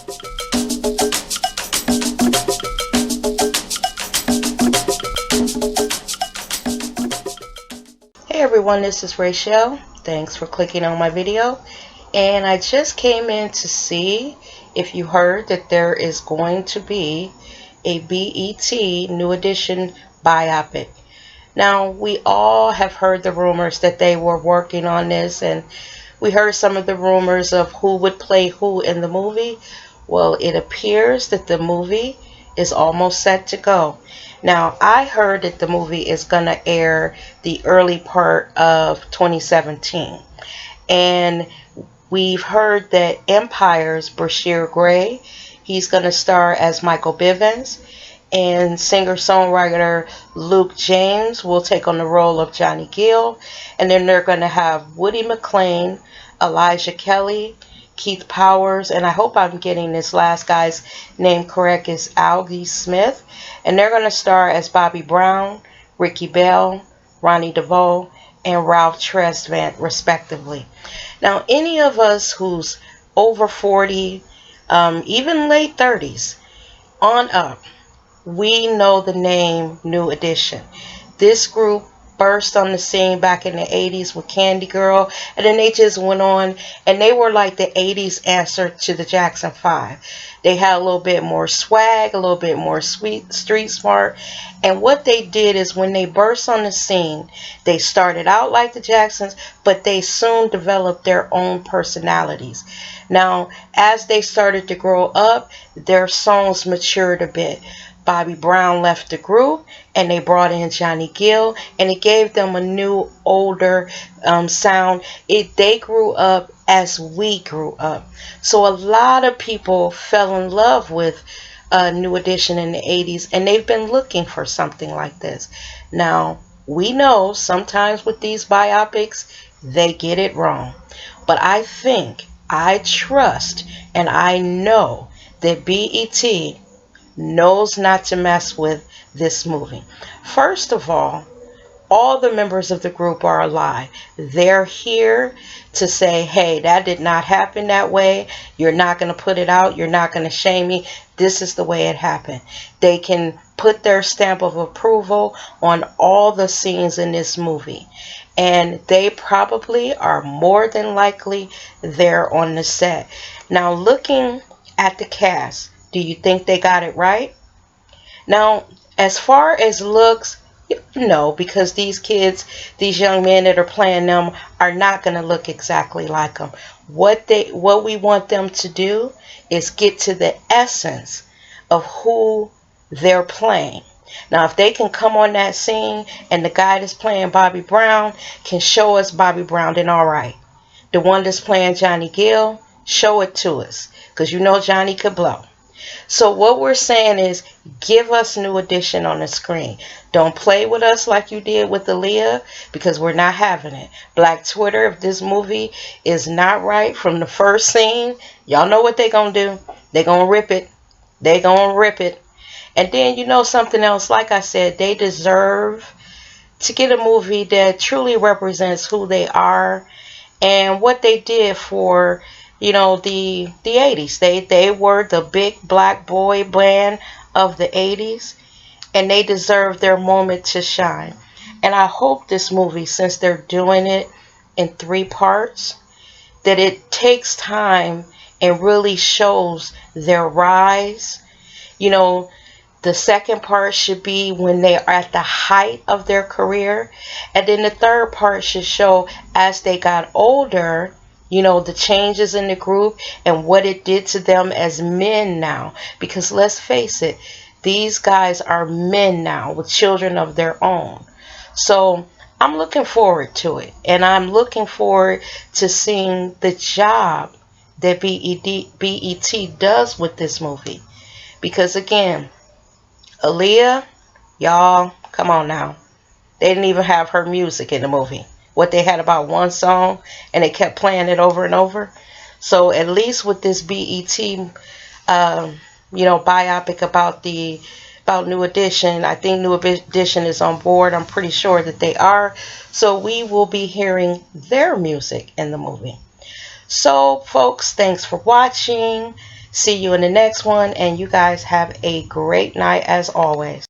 Hey everyone, this is Rachel. Thanks for clicking on my video. And I just came in to see if you heard that there is going to be a BET New Edition biopic. Now, we all have heard the rumors that they were working on this, and we heard some of the rumors of who would play who in the movie. Well, it appears that the movie is almost set to go. Now, I heard that the movie is going to air the early part of 2017. And we've heard that Empire's Brashear Gray, he's going to star as Michael Bivins. And singer-songwriter Luke James will take on the role of Johnny Gill. And then they're going to have Woody McLean, Elijah Kelly, Keith Powers, and I hope I'm getting this last guy's name correct, is Algie Smith. And they're going to star as Bobby Brown, Ricky Bell, Ronnie DeVoe, and Ralph Tresvant, respectively. Now, any of us who's over 40, even late 30s, on up, we know the name New Edition. This group burst on the scene back in the 80s with Candy Girl, and then they just went on, and they were like the 80s answer to the Jackson 5. They had a little bit more swag, a little bit more street smart, and what they did is when they burst on the scene, they started out like the Jacksons, but they soon developed their own personalities. Now, as they started to grow up, their songs matured a bit. Bobby Brown left the group, and they brought in Johnny Gill, and it gave them a new, older sound. They grew up as we grew up. So a lot of people fell in love with New Edition in the 80s, and they've been looking for something like this. Now, we know sometimes with these biopics, they get it wrong. But I think, I trust, and I know that BET knows not to mess with this movie. First of all the members of the group are alive. They're here to say, hey, that did not happen that way. You're not going to put it out. You're not going to shame me. This is the way it happened. They can put their stamp of approval on all the scenes in this movie. And they probably are more than likely there on the set. Now, looking at the cast, do you think they got it right? Now, as far as looks, no, because these kids, these young men that are playing them are not going to look exactly like them. What we want them to do is get to the essence of who they're playing. Now, if they can come on that scene and the guy that's playing Bobby Brown can show us Bobby Brown, then all right. The one that's playing Johnny Gill, show it to us, because you know Johnny could blow. So what we're saying is, give us New Edition on the screen. Don't play with us like you did with Aaliyah, because we're not having it. Black Twitter, if this movie is not right from the first scene, y'all know what they're going to do. They're going to rip it. They're going to rip it. And then, you know something else, like I said, they deserve to get a movie that truly represents who they are and what they did for, you know, the 80s. They were the big black boy band of the 80s, and they deserve their moment to shine. And I hope this movie, since they're doing it in 3 parts, that it takes time and really shows their rise. You know, the second part should be when they are at the height of their career, and then the third part should show as they got older, you know, the changes in the group and what it did to them as men now. Because let's face it, these guys are men now with children of their own. So I'm looking forward to it. And I'm looking forward to seeing the job that BET does with this movie. Because again, Aaliyah, y'all, come on now. They didn't even have her music in the movie. What, they had about 1 song and they kept playing it over and over. So at least with this BET, you know, biopic about New Edition, I think New Edition is on board. I'm pretty sure that they are. So we will be hearing their music in the movie. So folks, thanks for watching. See you in the next one, and you guys have a great night as always.